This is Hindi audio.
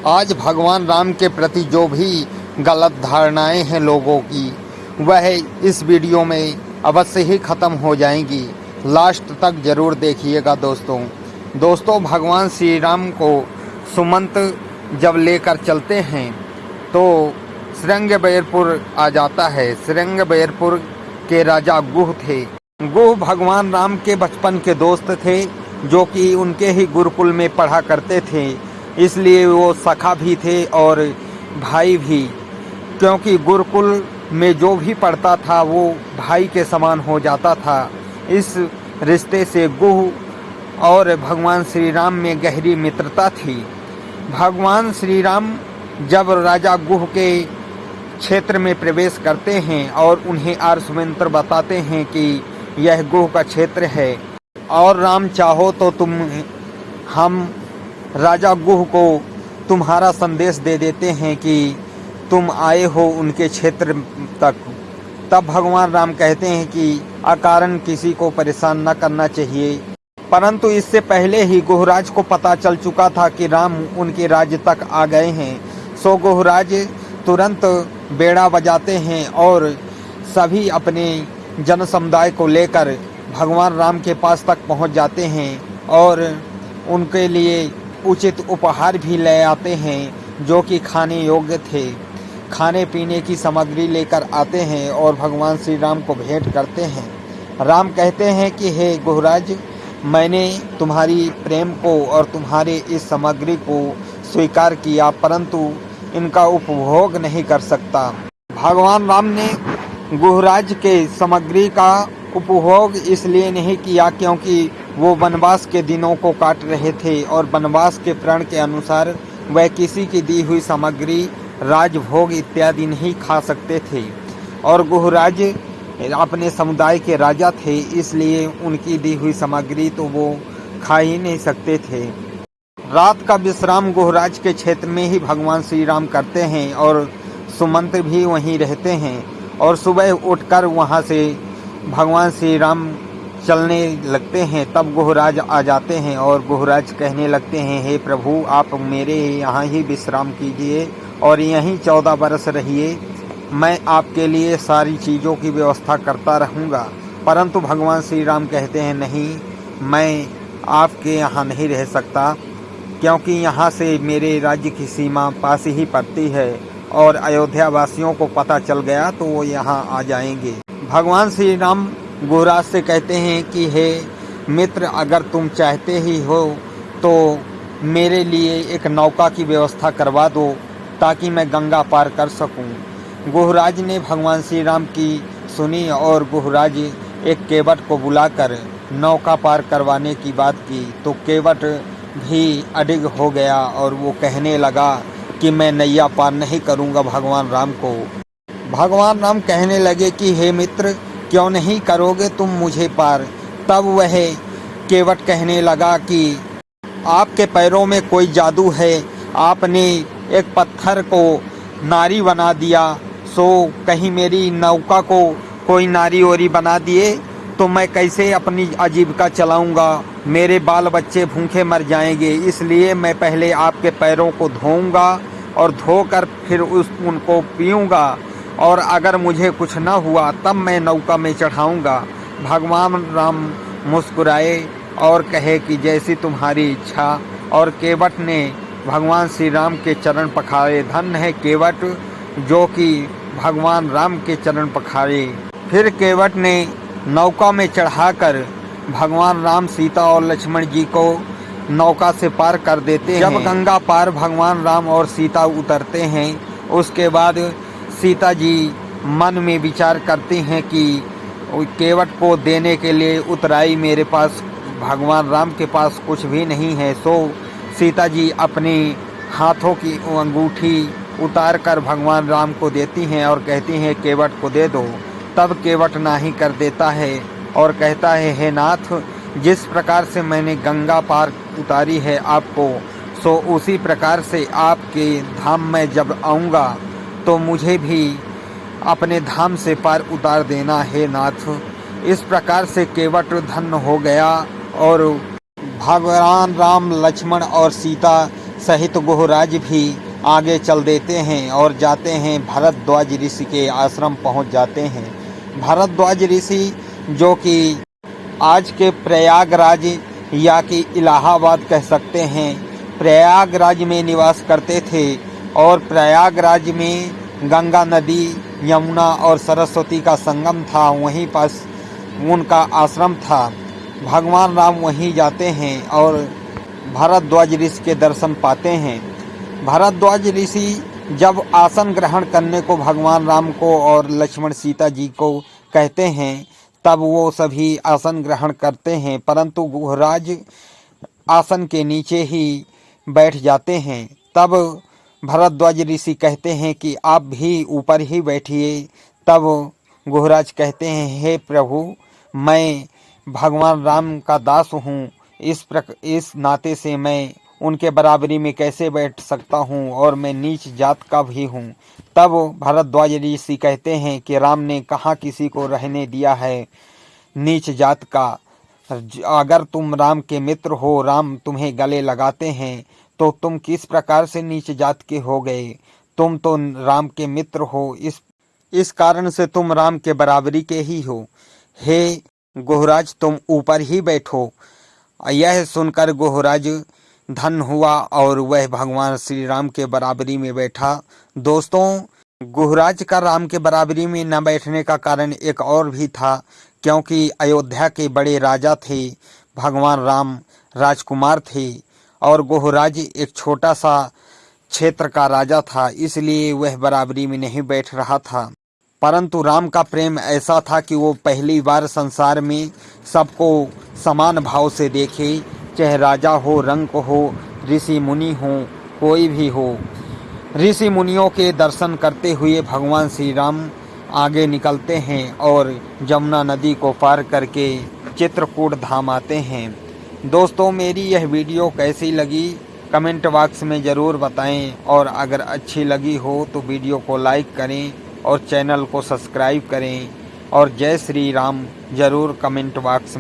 आज भगवान राम के प्रति जो भी गलत धारणाएं हैं लोगों की, वह इस वीडियो में अवश्य ही ख़त्म हो जाएंगी। लास्ट तक ज़रूर देखिएगा दोस्तों। भगवान श्री राम को सुमंत जब लेकर चलते हैं तो श्रृंगबेरपुर आ जाता है। श्रृंगबेरपुर के राजा गुह थे। गुह भगवान राम के बचपन के दोस्त थे, जो कि उनके ही गुरुकुल में पढ़ा करते थे। इसलिए वो सखा भी थे और भाई भी, क्योंकि गुरुकुल में जो भी पढ़ता था वो भाई के समान हो जाता था। इस रिश्ते से गुह और भगवान श्री राम में गहरी मित्रता थी। भगवान श्री राम जब राजा गुह के क्षेत्र में प्रवेश करते हैं और उन्हें आर्समंत्र बताते हैं कि यह गुह का क्षेत्र है और राम चाहो तो हम राजा गुह को तुम्हारा संदेश दे देते हैं कि तुम आए हो उनके क्षेत्र तक। तब भगवान राम कहते हैं कि अकारण किसी को परेशान न करना चाहिए। परंतु इससे पहले ही गुहराज को पता चल चुका था कि राम उनके राज्य तक आ गए हैं। सो गुहराज तुरंत बेड़ा बजाते हैं और सभी अपने जन समुदाय को लेकर भगवान राम के पास तक पहुंच जाते हैं और उनके लिए उचित उपहार भी ले आते हैं, जो कि खाने योग्य थे। खाने पीने की सामग्री लेकर आते हैं और भगवान श्री राम को भेंट करते हैं। राम कहते हैं कि हे गुहराज, मैंने तुम्हारी प्रेम को और तुम्हारे इस सामग्री को स्वीकार किया, परंतु इनका उपभोग नहीं कर सकता। भगवान राम ने गुहराज के सामग्री का उपभोग इसलिए नहीं किया क्योंकि वो वनवास के दिनों को काट रहे थे और वनवास के प्रण के अनुसार वह किसी की दी हुई सामग्री, राजभोग इत्यादि नहीं खा सकते थे। और गुहराज अपने समुदाय के राजा थे, इसलिए उनकी दी हुई सामग्री तो वो खा ही नहीं सकते थे। रात का विश्राम गुहराज के क्षेत्र में ही भगवान श्री राम करते हैं और सुमंत भी वहीं रहते हैं। और सुबह उठकर वहाँ से भगवान श्री राम चलने लगते हैं। तब गुहराज आ जाते हैं और गुहराज कहने लगते हैं, हे प्रभु, आप मेरे यहाँ ही विश्राम कीजिए और यहीं 14 बरस रहिए। मैं आपके लिए सारी चीज़ों की व्यवस्था करता रहूँगा। परंतु भगवान श्री राम कहते हैं, नहीं, मैं आपके यहाँ नहीं रह सकता, क्योंकि यहाँ से मेरे राज्य की सीमा पास ही पड़ती है और अयोध्या वासियों को पता चल गया तो वो यहाँ आ जाएंगे। भगवान श्री राम गुहराज से कहते हैं कि हे मित्र, अगर तुम चाहते ही हो तो मेरे लिए एक नौका की व्यवस्था करवा दो ताकि मैं गंगा पार कर सकूं। गुहराज ने भगवान श्री राम की सुनी और गुहराज एक केवट को बुलाकर नौका पार करवाने की बात की तो केवट भी अडिग हो गया और वो कहने लगा कि मैं नैया पार नहीं करूंगा भगवान राम को। भगवान राम कहने लगे कि हे मित्र, क्यों नहीं करोगे तुम मुझे पार? तब वह केवट कहने लगा कि आपके पैरों में कोई जादू है, आपने एक पत्थर को नारी बना दिया, सो कहीं मेरी नौका को कोई नारी ओरी बना दिए तो मैं कैसे अपनी आजीविका चलाऊंगा? मेरे बाल बच्चे भूखे मर जाएंगे। इसलिए मैं पहले आपके पैरों को धोऊंगा और धोकर फिर उनको पीऊंगा, और अगर मुझे कुछ न हुआ तब मैं नौका में चढ़ाऊंगा। भगवान राम मुस्कुराए और कहे कि जैसी तुम्हारी इच्छा। और केवट ने भगवान श्री राम के चरण पखारे। धन्य है केवट जो कि भगवान राम के चरण पखारे। फिर केवट ने नौका में चढ़ाकर भगवान राम, सीता और लक्ष्मण जी को नौका से पार कर देते हैं। जब गंगा पार भगवान राम और सीता उतरते हैं, उसके बाद सीता जी मन में विचार करती हैं कि केवट को देने के लिए उतराई मेरे पास भगवान राम के पास कुछ भी नहीं है। सो सीता जी अपने हाथों की अंगूठी उतार कर भगवान राम को देती हैं और कहती हैं केवट को दे दो। तब केवट नाही कर देता है और कहता है, हे नाथ, जिस प्रकार से मैंने गंगा पार उतारी है आपको, सो उसी प्रकार से आपके धाम में जब आऊँगा तो मुझे भी अपने धाम से पार उतार देना है नाथ। इस प्रकार से केवट धन्य हो गया और भगवान राम, लक्ष्मण और सीता सहित गुहराज भी आगे चल देते हैं और जाते हैं भारद्वाज ऋषि के आश्रम पहुंच जाते हैं। भारद्वाज ऋषि जो कि आज के प्रयागराज या कि इलाहाबाद कह सकते हैं, प्रयागराज में निवास करते थे और प्रयागराज में गंगा नदी, यमुना और सरस्वती का संगम था, वहीं पास उनका आश्रम था। भगवान राम वहीं जाते हैं और भारद्वाज ऋषि के दर्शन पाते हैं। भारद्वाज ऋषि जब आसन ग्रहण करने को भगवान राम को और लक्ष्मण सीता जी को कहते हैं, तब वो सभी आसन ग्रहण करते हैं, परंतु गुहराज आसन के नीचे ही बैठ जाते हैं। तब भारद्वाज ऋषि कहते हैं कि आप भी ऊपर ही बैठिए। तब गुहराज कहते हैं, हे प्रभु, मैं भगवान राम का दास हूँ, इस नाते से मैं उनके बराबरी में कैसे बैठ सकता हूँ, और मैं नीच जात का भी हूँ। तब भारद्वाज ऋषि कहते हैं कि राम ने कहाँ किसी को रहने दिया है नीच जात का। अगर तुम राम के मित्र हो, राम तुम्हें गले लगाते हैं, तो तुम किस प्रकार से नीच जात के हो गए? तुम तो राम के मित्र हो, इस कारण से तुम राम के बराबरी के ही हो। हे गुहराज, तुम ऊपर ही बैठो। यह सुनकर गुहराज धन्य हुआ और वह भगवान श्री राम के बराबरी में बैठा। दोस्तों, गुहराज का राम के बराबरी में न बैठने का कारण एक और भी था, क्योंकि अयोध्या के बड़े राजा थे, भगवान राम राजकुमार थे और गुहराज एक छोटा सा क्षेत्र का राजा था, इसलिए वह बराबरी में नहीं बैठ रहा था। परंतु राम का प्रेम ऐसा था कि वो पहली बार संसार में सबको समान भाव से देखे, चाहे राजा हो, रंक हो, ऋषि मुनि हो, कोई भी हो। ऋषि मुनियों के दर्शन करते हुए भगवान श्री राम आगे निकलते हैं और जमुना नदी को पार करके चित्रकूट धाम आते हैं। दोस्तों, मेरी यह वीडियो कैसी लगी कमेंट बॉक्स में ज़रूर बताएं, और अगर अच्छी लगी हो तो वीडियो को लाइक करें और चैनल को सब्सक्राइब करें, और जय श्री राम ज़रूर कमेंट बॉक्स में